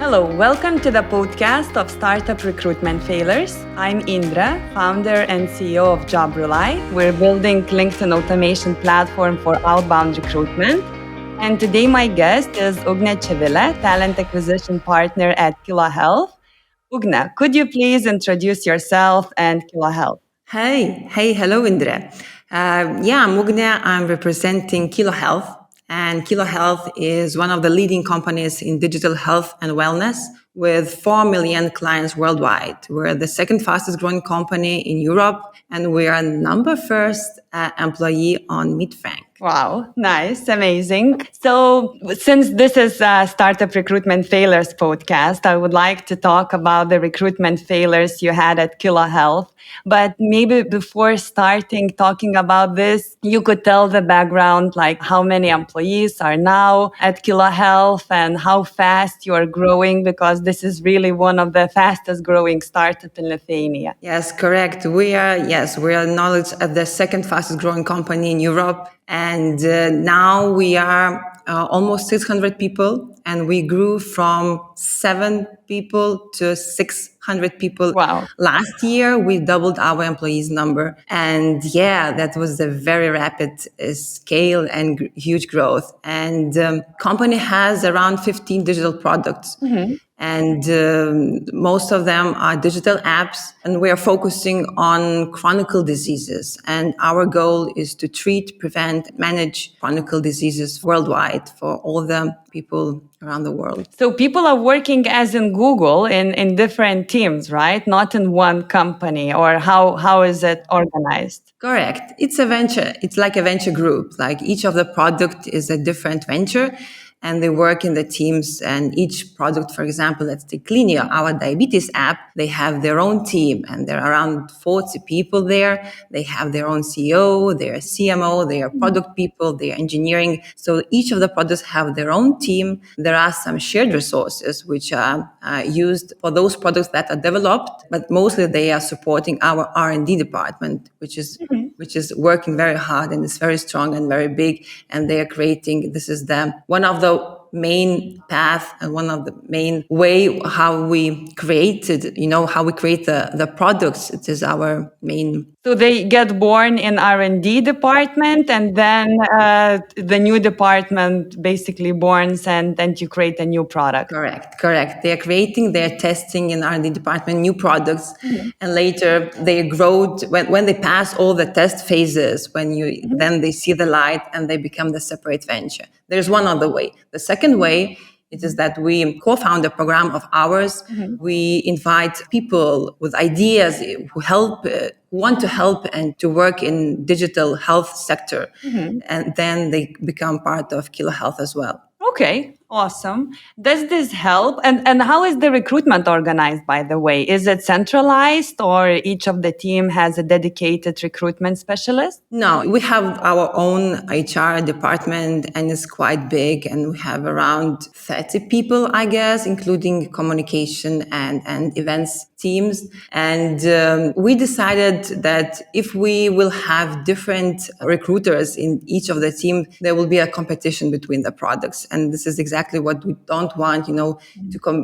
Hello, welcome to the podcast of Startup Recruitment Failures. I'm Indra, founder and CEO of JobRely. We're building LinkedIn automation platform for outbound recruitment. And today my guest is Ugne Civile, talent acquisition partner at Kilo Health. Ugne, could you please introduce yourself and Kilo Health? Hello, Indra. I'm Ugne. I'm representing Kilo Health, and Kilo Health is one of the leading companies in digital health and wellness with 4 million clients worldwide. We're the second fastest growing company in Europe, and we are number first employee on Midfrank. Wow, nice, amazing. So, since this is a Startup Recruitment Failures podcast, I would like to talk about the recruitment failures you had at Kilo Health. But maybe before starting talking about this, you could tell the background, like how many employees are now at Kilo Health and how fast you are growing, because this is really one of the fastest growing startup in Lithuania. Yes, correct. We are acknowledged as the second fastest growing company in Europe. And now we are almost 600 people, and we grew from 7 people to 600 people. Wow. Last year, we doubled our employees number. And that was a very rapid scale and huge growth. And company has around 15 digital products. Mm-hmm. And most of them are digital apps, and we are focusing on chronic diseases. And our goal is to treat, prevent, manage chronic diseases worldwide for all the people around the world. So people are working as in Google in different teams, right? Not in one company, or how is it organized? Correct. It's a venture. It's like a venture group. Like each of the product is a different venture, and they work in the teams. And each product, for example, let's take Clinia, our diabetes app, they have their own team, and there are around 40 people there. They have their own CEO, their CMO, their product people, their engineering. So each of the products have their own team. There are some shared resources which are used for those products that are developed, but mostly they are supporting our R&D department, which is working very hard, and it's very strong and very big. And they are creating, this is one of the main path and one of the main way how we created, how we create the products. It is our main. So they get born in R&D department, and then the new department basically borns, and then you create a new product. Correct. They are creating, they are testing in R&D department new products, and later they grow when they pass all the test phases. Then they see the light and they become the separate venture. There's one other way. The second way, it is that we co-found a program of ours. We invite people with ideas who want to help and to work in digital health sector. And then they become part of Kilo Health as well. Okay, awesome. Does this help? And how is the recruitment organized, by the way? Is it centralized, or each of the team has a dedicated recruitment specialist? No, we have our own HR department, and it's quite big, and we have around 30 people, I guess, including communication and events teams. And we decided that if we will have different recruiters in each of the teams, there will be a competition between the products. And this is exactly what we don't want,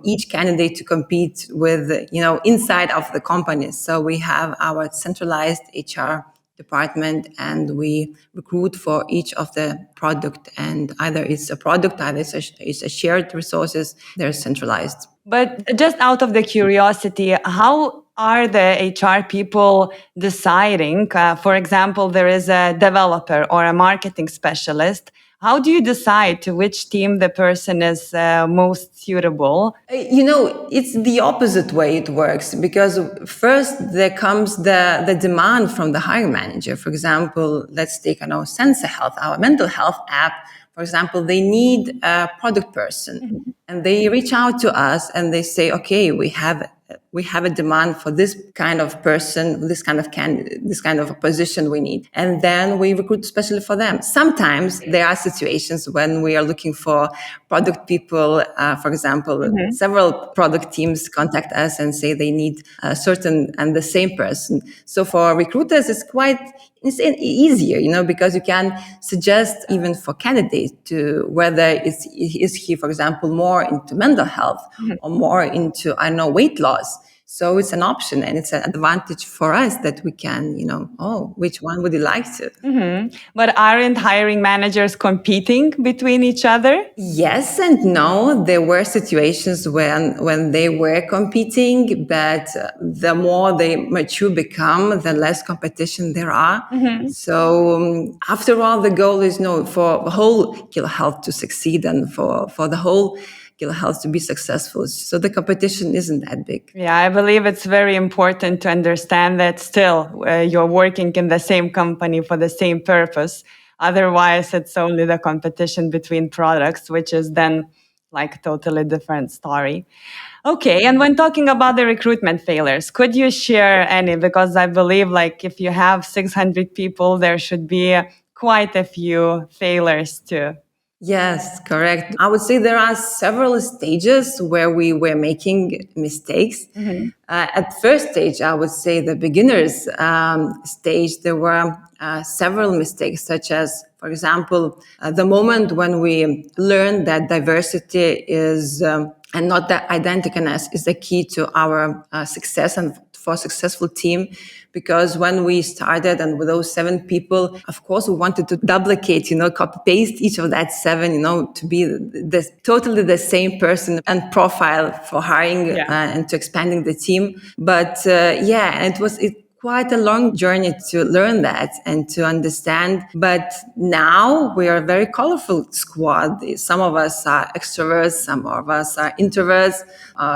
each candidate to compete with, inside of the company. So we have our centralized HR department, and we recruit for each of the product, and either it's a product, either it's a shared resources, they're centralized. But just out of the curiosity, how are the HR people deciding? For example, there is a developer or a marketing specialist. How do you decide to which team the person is most suitable? It's the opposite way it works, because first there comes the demand from the hiring manager. For example, let's take Sensa Health, our mental health app. For example, they need a product person, and they reach out to us and they say, okay, we have we have a demand for this kind of person, this kind of this kind of a position we need. And then we recruit especially for them. Sometimes there are situations when we are looking for product people. For example, several product teams contact us and say they need a certain and the same person. So for recruiters, it's easier, because you can suggest even for candidates to whether is he, for example, more into mental health or more into, I don't know, weight loss. So it's an option and it's an advantage for us that we can, which one would you like to? But aren't hiring managers competing between each other? Yes and no. There were situations when they were competing, but the more they mature become, the less competition there are. So after all, the goal is for the whole Kilo Health to succeed and for the whole Kilo Health to be successful. So the competition isn't that big. Yeah, I believe it's very important to understand that still you're working in the same company for the same purpose. Otherwise, it's only the competition between products, which is then like a totally different story. Okay, and when talking about the recruitment failures, could you share any? Because I believe like if you have 600 people, there should be quite a few failures too. Yes, correct. I would say there are several stages where we were making mistakes. At first stage, I would say the beginners stage, there were several mistakes, such as, for example, the moment when we learned that diversity is and not that identicalness is the key to our success and for a successful team. Because when we started and with those 7 people, of course, we wanted to duplicate, copy paste each of that 7, to be totally the same person and profile for hiring and to expanding the team. But it was quite a long journey to learn that and to understand. But now we are a very colorful squad. Some of us are extroverts, some of us are introverts,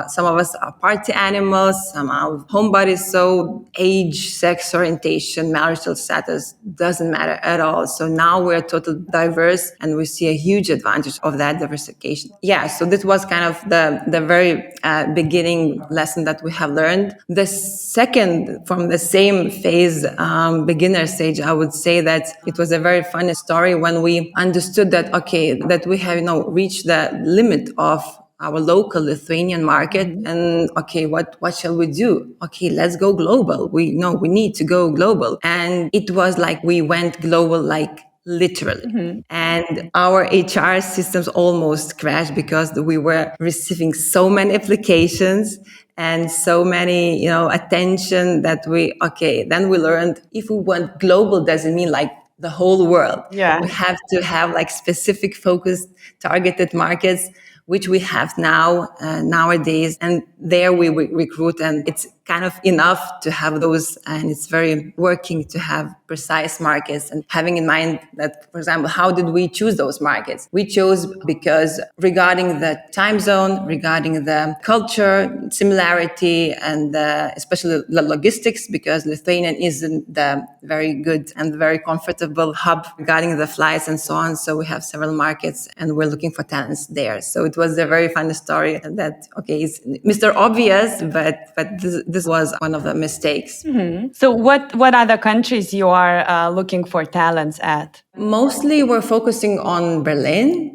some of us are party animals, some are homebodies. So age, sex orientation, marital status doesn't matter at all. So now we're totally diverse and we see a huge advantage of that diversification. Yeah, so this was kind of the very beginning lesson that we have learned. The second, from the same phase, beginner stage, I would say that it was a very funny story when we understood that, that we have, reached the limit of our local Lithuanian market. And what shall we do? Let's go global. We know we need to go global. And it was like we went global, like literally. And our HR systems almost crashed because we were receiving so many applications and so many, attention that then we learned if we went global doesn't mean like the whole world. Yeah. We have to have like specific focused targeted markets, which we have now nowadays. And there we recruit, and it's kind of enough to have those. And it's very working to have precise markets and having in mind that, for example, how did we choose those markets? We chose because regarding the time zone, regarding the culture, similarity, and especially the logistics, because Lithuanian isn't the very good and very comfortable hub regarding the flights and so on. So we have several markets and we're looking for talents there. So it was a very funny story that, it's Mr. Obvious, but this was one of the mistakes. So what other countries you are looking for talents at? Mostly we're focusing on Berlin,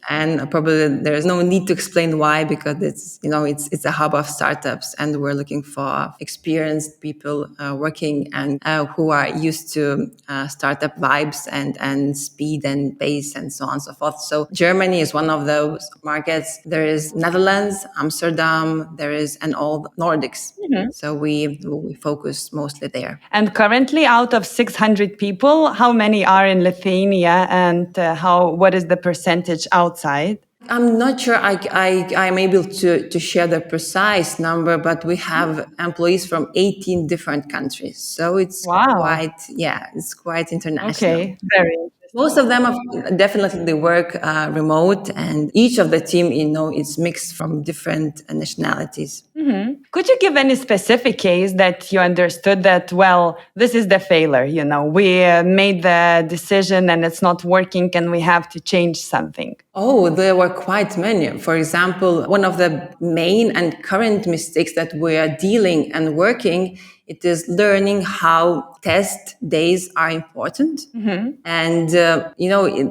and probably there's no need to explain why, because it's a hub of startups, and we're looking for experienced people working and who are used to startup vibes and speed and pace and so on and so forth. So Germany is one of those markets. There is Netherlands, Amsterdam, and all Nordics. So we focus mostly there. And currently, out of 600 people, how many are in Lithuania, and what is the percentage outside? I'm not sure I'm able to share the precise number, but we have employees from 18 different countries. So it's it's quite international. Okay, very. Most of them definitely they work remote, and each of the team, is mixed from different nationalities. Could you give any specific case that you understood that, well, this is the failure, we made the decision and it's not working and we have to change something? Oh, there were quite many. For example, one of the main and current mistakes that we are dealing and working, it is learning how test days are important. And,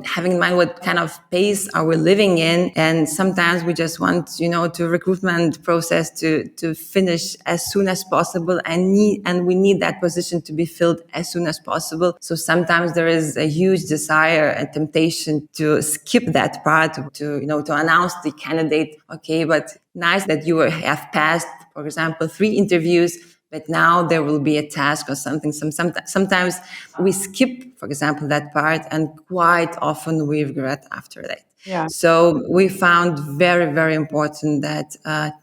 having in mind what kind of pace are we living in. And sometimes we just want, to recruitment process to finish as soon as possible and we need that position to be filled as soon as possible. So sometimes there is a huge desire and temptation to skip that part to announce the candidate. Okay, but nice that you have passed, for example, 3 interviews, but now there will be a task or something. Sometimes we skip, for example, that part, and quite often we regret after that. Yeah. So we found very, very important that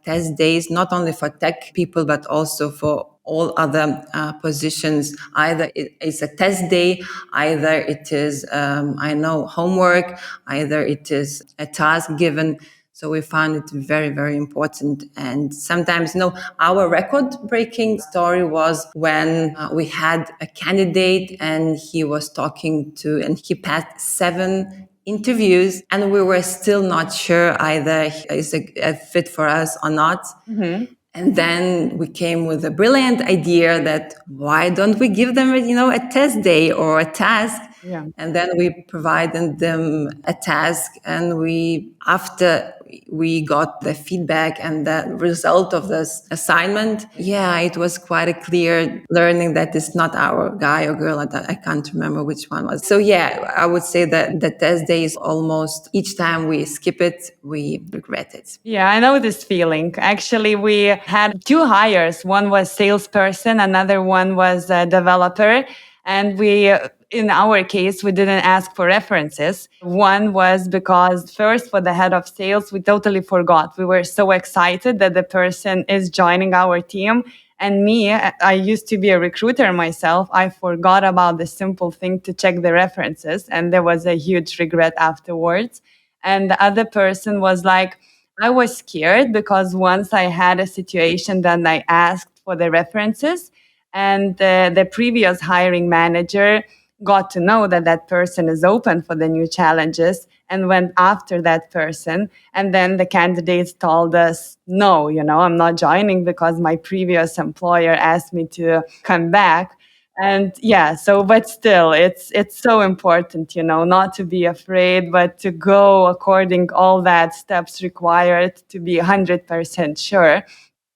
test days, not only for tech people, but also for all other positions. Either it's a test day, either it is, homework, either it is a task given. So we found it very, very important. And sometimes, our record breaking story was when we had a candidate and he was and he passed 7 interviews and we were still not sure either is a fit for us or not. And then we came with a brilliant idea that why don't we give them, a test day or a task? Yeah. And then we provided them a task, and after we got the feedback and the result of this assignment, yeah, it was quite a clear learning that it's not our guy or girl. I can't remember which one was. So yeah, I would say that the test day is almost each time we skip it, we regret it. Yeah, I know this feeling. Actually, we had 2 hires. One was salesperson, another one was a developer. And in our case, we didn't ask for references. One was because first for the head of sales, we totally forgot. We were so excited that the person is joining our team. And me, I used to be a recruiter myself. I forgot about the simple thing to check the references. And there was a huge regret afterwards. And the other person was like, I was scared because once I had a situation that I asked for the references, and the previous hiring manager got to know that that person is open for the new challenges and went after that person. And then the candidates told us, no, I'm not joining because my previous employer asked me to come back. And yeah, so but still it's so important, not to be afraid, but to go according all that steps required to be 100% sure.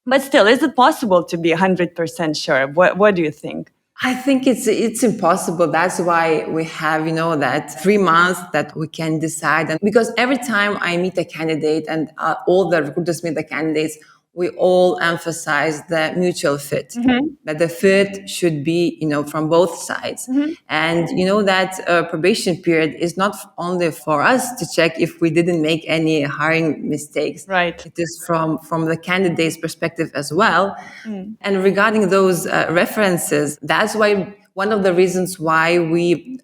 But still, is it possible to be 100% sure? What do you think? I think it's impossible. That's why we have, that 3 months that we can decide. And because every time I meet a candidate and all the recruiters meet the candidates, we all emphasize the mutual fit, that the fit should be, from both sides. And that probation period is not only for us to check if we didn't make any hiring mistakes. Right. It is from the candidate's perspective as well. And regarding those references, that's why one of the reasons why we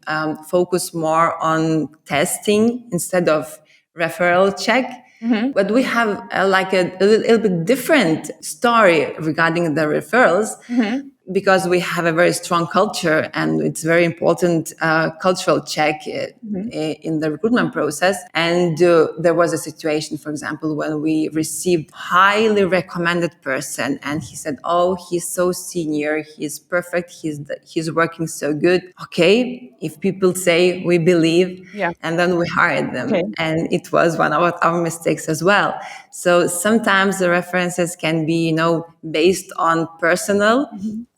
focus more on testing instead of referral check. But we have like a little bit different story regarding the referrals, because we have a very strong culture and it's very important cultural check in the recruitment process. And there was a situation, for example, when we received highly recommended person and he said, oh, he's so senior, he's perfect, he's working so good. Okay, if people say, we believe. Yeah. And then we hired them. Okay. And it was one of our mistakes as well. So sometimes the references can be, based on personal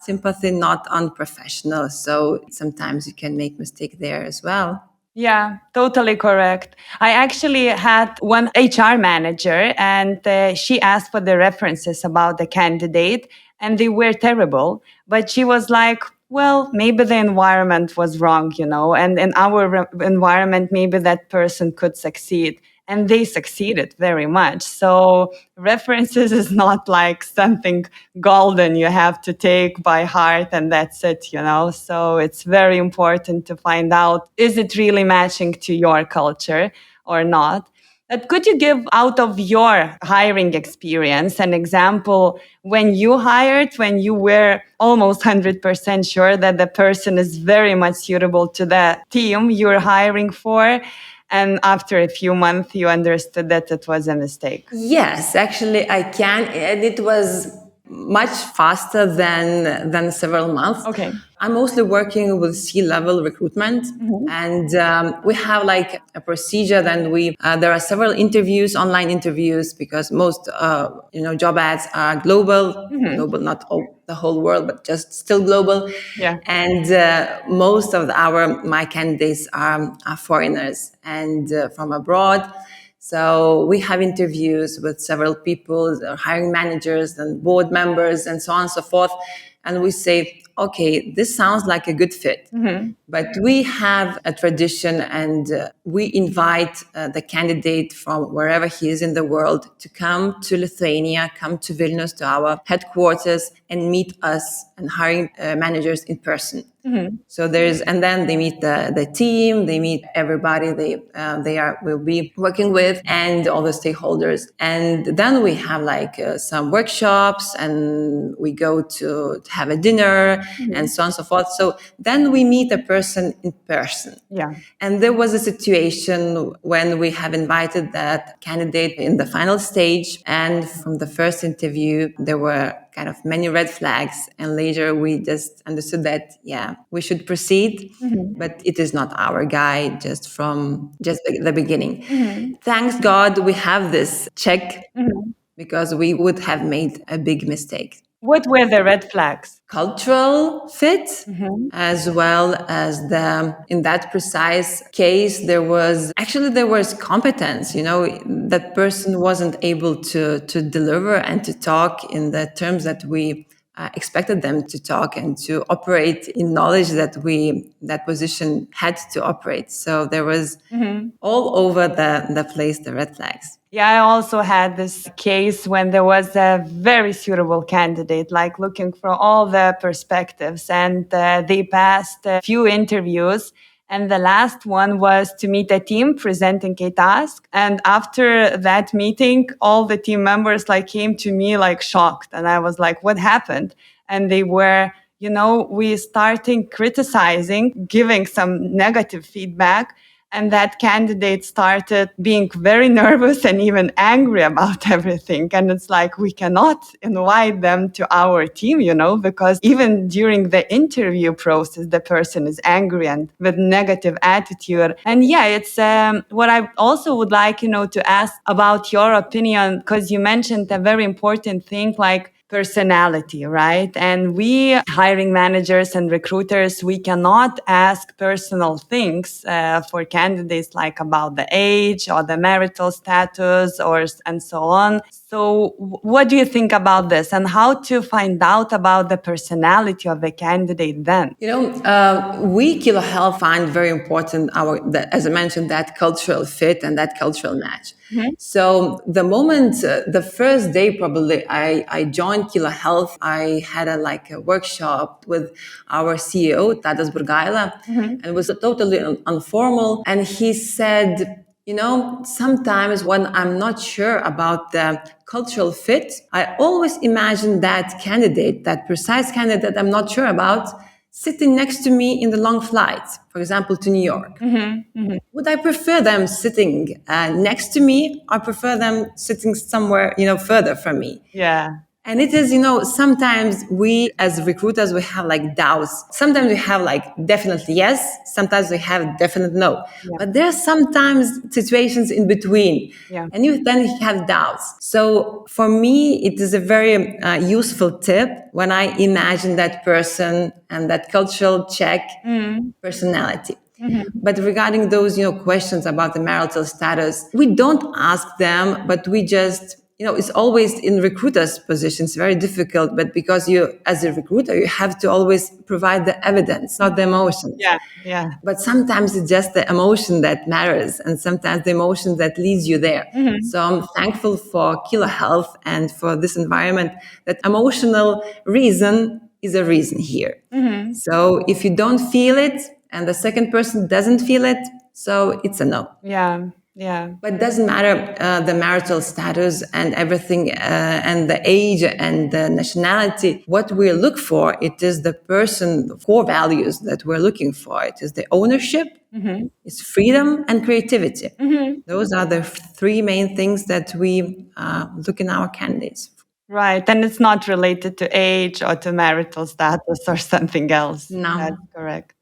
sympathy, not on professional. So sometimes you can make mistake there as well. Yeah, totally correct. I actually had one HR manager and she asked for the references about the candidate and they were terrible. But she was like, well, maybe the environment was wrong, and in our environment, maybe that person could succeed. And they succeeded very much. So references is not like something golden you have to take by heart and that's it, So it's very important to find out, is it really matching to your culture or not? But could you give out of your hiring experience an example when you hired, when you were almost 100% sure that the person is very much suitable to the team you're hiring for? And after a few months, you understood that it was a mistake. Yes, actually, I can. And it was much faster than several months. Okay. I'm mostly working with C-level recruitment, and we have like a procedure. Then there are several interviews, online interviews, because most job ads are global, global, not the whole world, but just still global. Yeah. And most of my candidates are foreigners and from abroad. So we have interviews with several people, hiring managers and board members and so on and so forth. And we say, okay, this sounds like a good fit. But we have a tradition, and we invite the candidate from wherever he is in the world to come to Lithuania, come to Vilnius, to our headquarters, and meet us and hiring managers in person. So and then they meet the team, they meet everybody will be working with, and all the stakeholders. And then we have like some workshops, and we go to have a dinner and so on and so forth. So then we meet a person in person. Yeah. And there was a situation when we have invited that candidate in the final stage. And from the first interview, there were kind of many red flags. And later we just understood that, yeah, we should proceed, but it is not our guy from the beginning. Thanks God we have this check, because we would have made a big mistake. What were the red flags? Cultural fit, as well as in that precise case, there was competence. That person wasn't able to deliver and to talk in the terms that we expected them to talk, and to operate in knowledge that position had to operate. So there was all over the place the red flags. Yeah, I also had this case when there was a very suitable candidate, like looking for all the perspectives, and they passed a few interviews. And the last one was to meet a team presenting a task. And after that meeting, all the team members came to me shocked. And I was like, what happened? And they were, we starting criticizing, giving some negative feedback. And that candidate started being very nervous and even angry about everything. And it's like, we cannot invite them to our team, because even during the interview process, the person is angry and with negative attitude. And yeah, it's what I also would like, to ask about your opinion, because you mentioned a very important thing, like personality, right? And we hiring managers and recruiters, we cannot ask personal things for candidates, like about the age or the marital status and so on. So what do you think about this, and how to find out about the personality of the candidate then? We Kilo Health find very important as I mentioned, that cultural fit and that cultural match. So the moment, the first day probably I joined Kilo Health, I had a workshop with our CEO, Tadas Burgaila, and it was totally informal. And he said, sometimes when I'm not sure about the cultural fit, I always imagine that precise candidate I'm not sure about, sitting next to me in the long flight, for example, to New York. Would I prefer them sitting next to me, or prefer them sitting somewhere, further from me? Yeah. And it is, sometimes we as recruiters, we have doubts. Sometimes we have definitely yes. Sometimes we have definite no. Yeah. But there are sometimes situations in between. Yeah. And then you have doubts. So for me, it is a very useful tip when I imagine that person and that cultural check personality. But regarding those, questions about the marital status, we don't ask them, but we just, it's always in recruiters' positions, very difficult. But because as a recruiter, you have to always provide the evidence, not the emotions. Yeah, yeah. But sometimes it's just the emotion that matters, and sometimes the emotion that leads you there. So I'm thankful for Kilo Health and for this environment, that emotional reason is a reason here. So if you don't feel it, and the second person doesn't feel it, so it's a no. Yeah. Yeah. But it doesn't matter the marital status and everything, and the age and the nationality. What we look for, it is the person, core values that we're looking for. It is the ownership, it's freedom and creativity. Those are the three main things that we look in our candidates. Right. And it's not related to age or to marital status or something else. No. That's correct.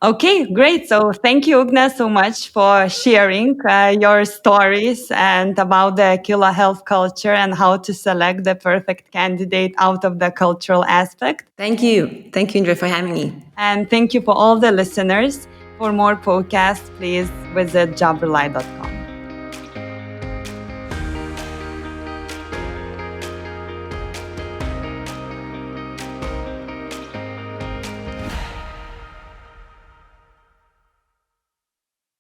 Okay, great. So thank you, Ugne, so much for sharing your stories and about the Aquila health culture and how to select the perfect candidate out of the cultural aspect. Thank you. Thank you, Indra, for having me. And thank you for all the listeners. For more podcasts, please visit jobrely.com.